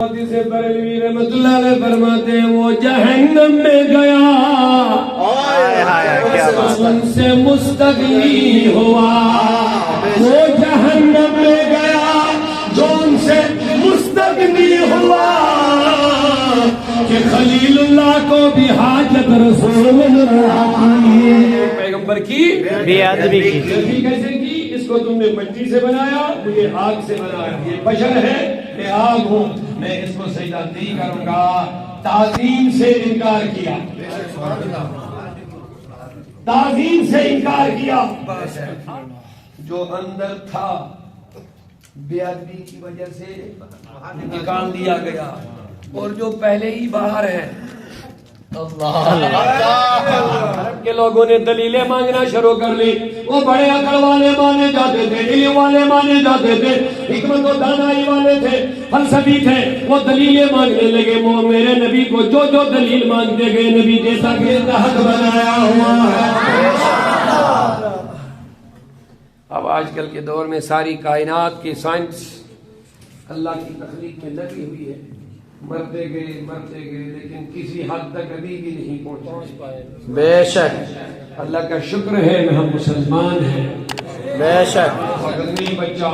سے بریلوی رحمۃ اللہ علیہ فرماتے ہیں وہ جہنم میں گیا ان سے مستغنی ہوا، وہ جہنم میں گیا جو ان سے مستغنی ہوا کہ خلیل اللہ کو بھی حاجت رسول اللہ پیغمبر کی بے ادبی کی کیسے کی؟ اس کو تم نے مٹی سے بنایا، مجھے آگ سے بنایا، یہ بشر ہے میں آگ ہوں، میں اس کو سجدہ نہیں کروں گا، تعظیم سے انکار کیا، تعظیم سے انکار کیا، جو اندر تھا بے ادبی کی وجہ سے نکال دیا گیا، اور جو پہلے ہی باہر ہے عرب کے لوگوں نے دلیلیں مانگنا شروع کر لی، وہ بڑے عقل والے مانے جاتے تھے، علم والے مانے جاتے تھے، حکمت و دانائی والے تھے، فلسفی تھے، وہ دلیلیں مانگنے لگے، وہ میرے نبی کو جو جو دلیل مانگتے گئے نبی جیسا کہ حق بنایا ہوا ہے۔ اب آج کل کے دور میں ساری کائنات کی سائنس اللہ کی تخلیق میں لگی ہوئی ہے، مرتے گئے لیکن کسی حد تک ابھی بھی نہیں پہنچ پائے۔ بے شک اللہ کا شکر ہے کہ ہم مسلمان ہیں، بے شک۔ فقطنی بچہ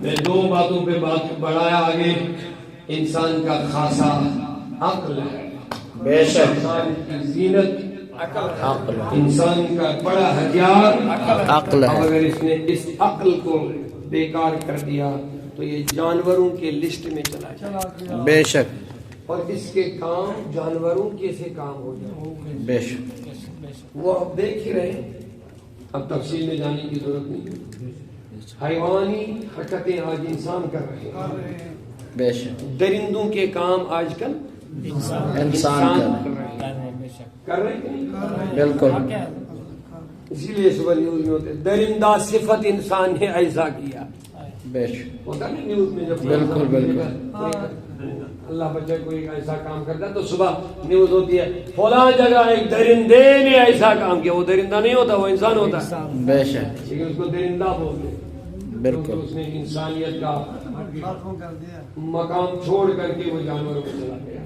میں دو باتوں پہ بات بڑھایا آگے، انسان کا خاصا عقل ہے، بے شک، انسان کی زینت عقل، انسان کا بڑا ہتھیار عقل ہے، اگر اس نے اس عقل کو بیکار کر دیا تو یہ جانوروں کے لسٹ میں چلا جائے، بے شک، اور اس کے کام جانوروں کے سے کام ہو جائے، بے شک۔ وہ اب دیکھ ہی رہے ہیں، اب تفصیل میں جانے کی ضرورت نہیں، حیوانی حرکتیں آج انسان کر رہے ہیں، بے شک، درندوں کے کام آج کل انسان کر رہے ہیں، بالکل، اسی لیے صبح نیوز میں ہوتے درندہ صفت انسان نے ایسا کیا، بے شک، ہوتا نہیں نیوز میں جب بالکل اللہ بچے کوئی ایسا کام کرتا ہے تو صبح نیوز ہوتی ہے فلاں جگہ ایک درندے نے ایسا کام کیا، وہ درندہ نہیں ہوتا، وہ انسان ہوتا ہے، بے شک، لیکن اس کو درندہ بولتے ہیں، بالکل، اس نے انسانیت کا مقام چھوڑ کر کے وہ جانوروں کو چلا گیا،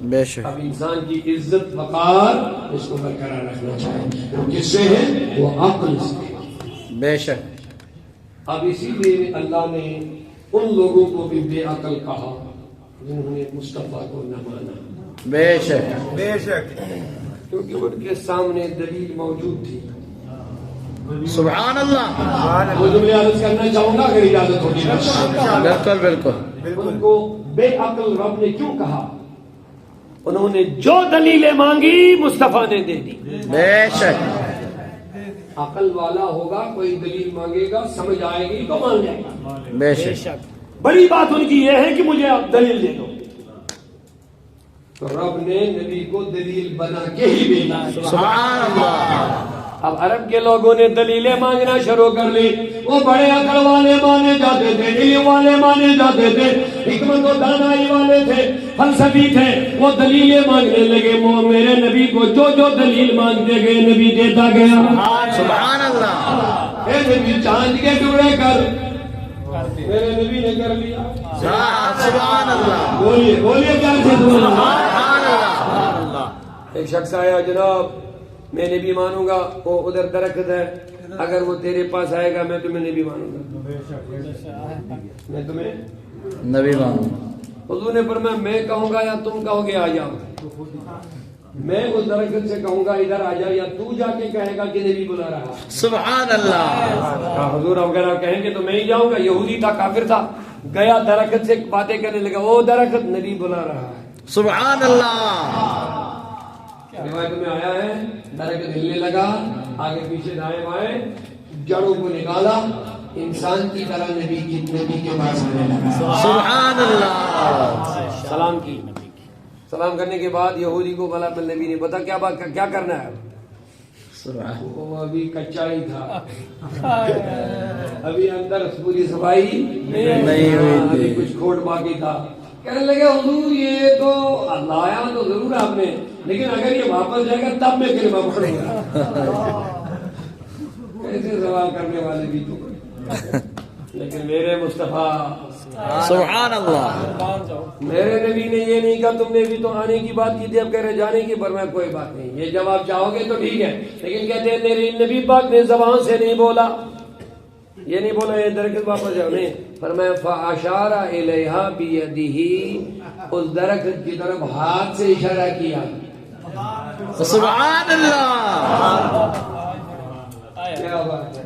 بے شک۔ اب انسان کی عزت وقار اس کو برقرار رکھنا چاہیے، وہ کس سے ہے؟ وہ عقل سے، بے شک۔ اب اسی لیے اللہ نے ان لوگوں کو بھی بے عقل کہا جنہوں نے مصطفیٰ کو نہ مانا، بے شک، بے شک، کیونکہ ان کے سامنے دلیل موجود تھی، سبحان اللہ۔ وہ جملے عرض کرنا چاہوں گا اگر اجازت ہوگی، بالکل بالکل۔ ان کو بے عقل رب نے کیوں کہا؟ انہوں نے جو دلیلیں مانگی مصطفیٰ نے دے دی، بے شک۔ عقل والا ہوگا کوئی دلیل مانگے گا سمجھ آئے گی تو مان جائے گا، بے شک۔ بڑی بات ان کی یہ ہے کہ مجھے آپ دلیل دے دو، تو رب نے نبی کو دلیل بنا کے ہی بھیجا، سبحان اللہ۔ اب عرب کے لوگوں نے دلیلیں مانگنا شروع کر لی، وہ بڑے عقل والے مانے جاتے تھے، علم والے مانے جاتے تھے، حکمت و دانائی والے تھے، فلسفی تھے، وہ دلیلیں مانگنے لگے، وہ میرے نبی کو جو جو دلیل مانگتے گئے نبی دیتا گیا، سبحان اللہ۔ اے نبی چاند کے ٹکڑے کر، میرے نبی نے کر لیا، سبحان اللہ۔ بولیے بولیے کیا سے سبحان اللہ۔ ایک شخص آیا، جناب میں نبی مانوں گا، وہ ادھر درخت ہے، اگر وہ تیرے پاس آئے گا میں تمہیں نبی مانوں گا، میں تمہیں نبی مانوں گا۔ حضور نے فرمایا میں کہوں گا یا تم کہو گے آ جاؤ؟ میں اس درخت سے کہوں گا ادھر آ جاؤ، یا تو جا کے کہے گا کہ نبی بلا رہا، سبحان اللہ۔ حضور اگر آپ کہیں گے تو میں ہی جاؤں گا، یہودی تھا، کافر تھا، گیا درخت سے باتیں کرنے لگا، وہ درخت نبی بلا رہا ہے، سبحان اللہ۔ روایت میں آیا ہے درخت ہلنے لگا، آگے پیچھے دائیں بائیں، جڑوں کو نکالا، انسان کی طرح نبی کے پاس آنے لگا، سبحان اللہ۔ سلام کی، سلام کرنے کے بعد یہودی کو بولا نبی نے بتا کیا بات کیا کرنا ہے؟ وہ ابھی کچا ہی تھا، ابھی اندر پوری صفائی نہیں ہوئی تھی، ابھی کچھ کھوٹ باقی تھا۔ کہنے لگے حضور یہ تو لایا تو ضرور آپ نے، لیکن اگر یہ واپس جائے گا تب میں کلمہ پڑھوں گا۔ ایسے سوال کرنے والے بھی تو لیکن میرے مصطفیٰ سبحان اللہ، میرے نبی نے یہ نہیں کہا تم نے بھی تو آنے کی بات کی تھی اب کہہ رہے جانے کی، پر میں کوئی بات نہیں، یہ جب آپ چاہو گے تو ٹھیک ہے، لیکن کہتے ہیں میرے نبی پاک نے زبان سے نہیں بولا، یہ نہیں بولا یہ درخت واپس جاؤ، نہیں، فرمایا فاشار الیہا بیدہ، اس درخت کی طرف ہاتھ سے اشارہ کیا. سبحان اللہ، کیا بات ہے،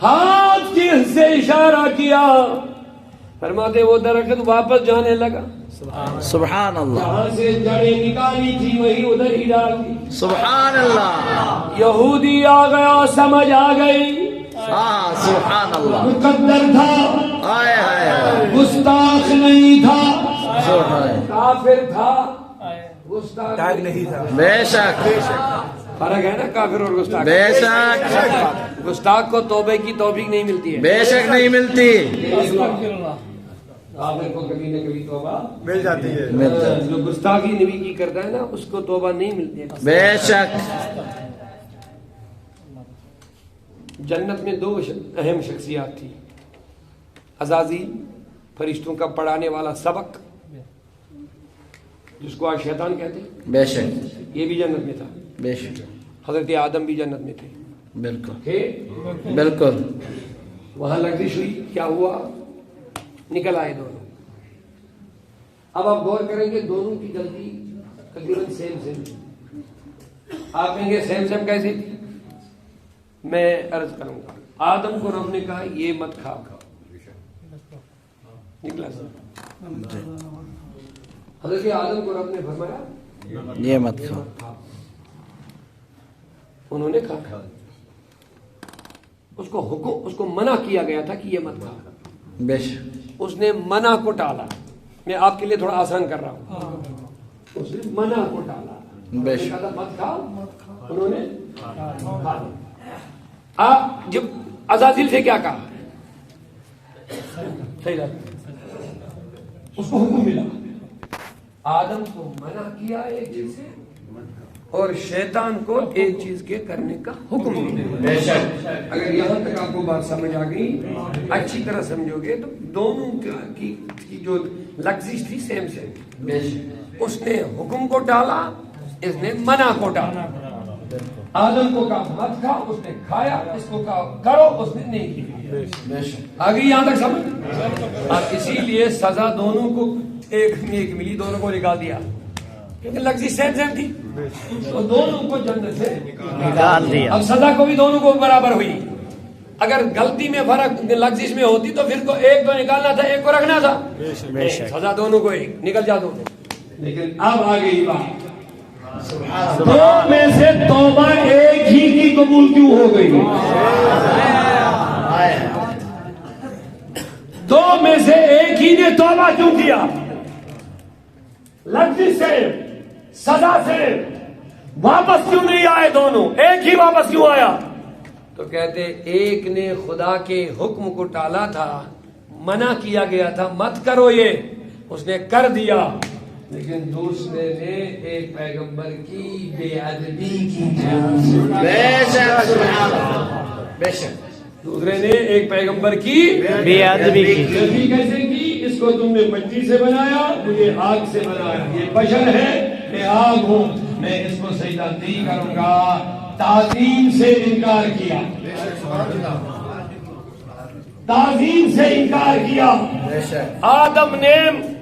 ہاتھ سے اشارہ کیا، فرماتے وہ درخت واپس جانے لگا. سبحان اللہ، جہاں سے جڑیں نکالی تھی وہی ادھر ہی ڈال دی. سبحان اللہ، یہودی آ گیا، سمجھ آ گئی، سبحان اللہ، مقدر تھا، آئے آئے، گستاخ نہیں تھا، سبحان، کافر تھا، گستاخ نہیں تھا. بے شک، فرق ہے نا کافر اور گستاخ. بے شک، گستاخ کو توبے کی توفیق نہیں ملتی ہے، بے شک نہیں ملتی، کافر کو کبھی نہ کبھی توبہ مل جاتی ہے. جو گستاخی نبی کی کرتا ہے نا اس کو توبہ نہیں ملتی ہے. بے شک. جنت میں دو اہم شخصیات تھی، عزازیل فرشتوں کا پڑھانے والا سبق جس کو آج شیطان کہتے ہیں، بے شک، یہ بھی جنت میں تھا. بے شک، حضرت آدم بھی جنت میں تھے، بالکل تھے، بالکل، وہاں لغزش ہوئی، کیا ہوا، نکل آئے دونوں. اب آپ غور کریں گے دونوں کی غلطی تقریباً سیم سیم. آپ کہیں گے سیم سیم کیسے تھی؟ میں عرض کروں گا. آدم کو رب نے کہا یہ مت کھاؤ، نکلا حضرت آدم کو رب نے فرمایا یہ مت کھاؤ، انہوں نے کھا، اس کو حکم، اس کو منع کیا گیا تھا کہ یہ مت کھا، بے شک، اس نے منع کو ٹالا. میں آپ کے لیے تھوڑا آسان کر رہا ہوں، اس نے منع کو ٹالا، بے شک، کہا تھا مت کھاؤ، انہوں نے کھا لیا. آپ جب عزازیل سے کیا کہا، صحیح بات، اس کو حکم ملا، آدم کو منع کیا ایک چیز سے اور شیطان کو ایک چیز کے کرنے کا حکم دیا. اگر یہاں تک آپ کو بات سمجھ آ گئی، اچھی طرح سمجھو گے تو دونوں کی جو لغزش تھی سیم سیم. اس نے حکم کو ٹالا، اس نے منع کو ٹالا. آدم کو کہا مت کھا، اس نے کھایا، اس کو کہا کرو، اس نے نہیں کی. آگے یہاں تک سمجھ. اور اسی لیے سزا دونوں کو ایک ملی، دونوں کو نکال دیا کیونکہ لغزش سیم سیم تھی، تو دونوں کو جنت سے نکال دیا. اب سزا کو بھی دونوں کو برابر ہوئی. اگر غلطی میں فرق لغزش میں ہوتی تو پھر کو ایک کو نکالنا تھا، ایک کو رکھنا تھا. سزا دونوں کو ایک، نکل جا دونوں. لیکن اب آ گئی بات، دو میں سے توبہ ایک ہی کی قبول کیوں ہو گئی؟ دو میں سے ایک ہی نے توبہ کیوں کیا؟ لغزش سے، سزا سے واپس کیوں نہیں آئے دونوں؟ ایک ہی واپس کیوں آیا؟ تو کہتے ایک نے خدا کے حکم کو ٹالا تھا، منع کیا گیا تھا مت کرو یہ، اس نے کر دیا. لیکن دوسرے نے ایک پیغمبر کی بے ادبی کی، بے شک، سبحان اللہ، بے شک، دوسرے نے ایک پیغمبر کی بے ادبی کی. غلطی کیسے کی؟ اس کو تم نے مٹی سے بنایا، مجھے آگ سے بنایا، یہ بشر ہے، میں آگ ہوں، میں اس کو سجدہ نہیں کروں گا. تعظیم سے انکار کیا، تعظیم سے انکار کیا. آدم نے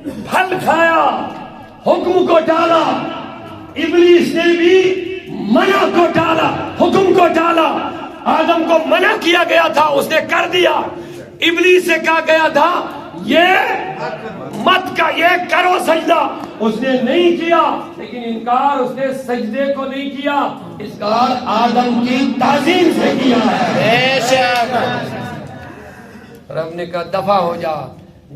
پھل کھایا، حکم کو ٹالا. ابلیس نے بھی منع کو ٹالا، حکم کو ٹالا. آدم کو منع کیا گیا تھا، اس نے کر دیا. ابلیس سے کہا گیا تھا یہ مت کا، یہ کرو سجدہ، اس نے نہیں کیا. لیکن انکار اس نے سجدے کو نہیں کیا، انکار آدم کی تعظیم سے کیا ہے. بے شک. رب نے کہا دفع ہو جا،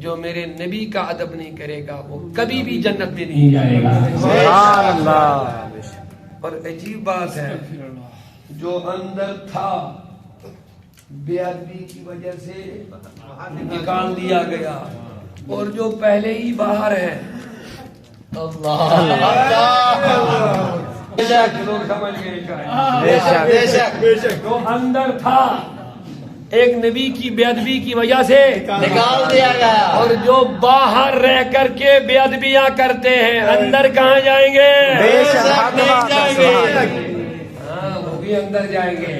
جو میرے نبی کا ادب نہیں کرے گا وہ کبھی بھی جنت میں نہیں جائے گا. سبحان اللہ. اور عجیب بات ہے، جو اندر تھا بے ادبی کی وجہ سے نکال دیا گیا، اور جو پہلے ہی باہر ہے، لوگ سمجھ گئے، جو اندر تھا ایک نبی کی بے ادبی کی وجہ سے نکال دیا گیا. اور جو باہر رہ کر کے بے ادبیاں کرتے ہیں اندر کہاں جائیں گے؟ نہیں جائیں گے. ہاں وہ بھی اندر جائیں گے.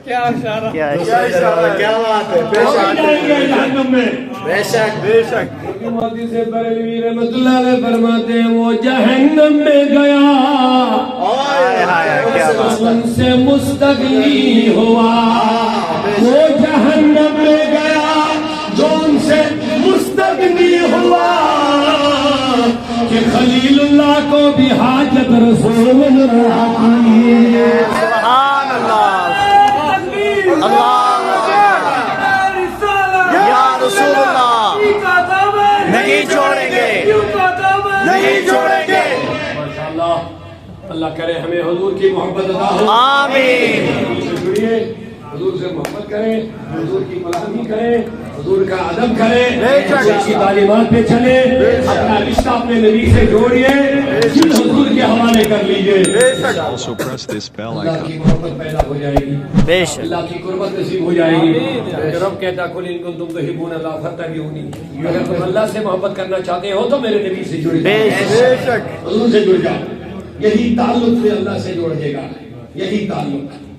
کیا اشارہ, کیا بات ہے. جہنم میں بے شک, بے شک. موتی سے بریلوی رحمت اللہ علیہ فرماتے ہیں وہ جہنم میں گیا ان سے مستغنی ہوا. وہ جہنم میں گیا جو ان سے مستغنی ہوا کہ خلیل اللہ کو بھی حاجت رسول اللہ. سبحان اللہ. یا رسول اللہ نہیں چھوڑیں گے, نہیں چھوڑیں گے. ماشاءاللہ. اللہ کرے ہمیں حضور کی محبت عطا ہو. آمین. حضور سے جڑیے, حضور سے محبت کریں, حضور کی غلامی کریں, حضور کا ادب کریں, حضور کی تعلیمات پہ چلیں, اپنا رشتہ اپنے نبی سے جوڑیے, دل حضور کے حوالے کر لیجئے. Also press this bell اللہ کی icon. محبت پیدا ہو جائے گی, بے شک. اللہ کی قربت نصیب ہو جائے گی. رب کہتا قل ان کنتم تحبون اللہ فاتبعونی, اگر تم اللہ سے محبت کرنا چاہتے ہو تو میرے نبی سے جڑ بے جاؤ, شک. حضور سے جڑ جاؤ. یہی تعلق سے اللہ سے جوڑ دے گا, یہی تعلق.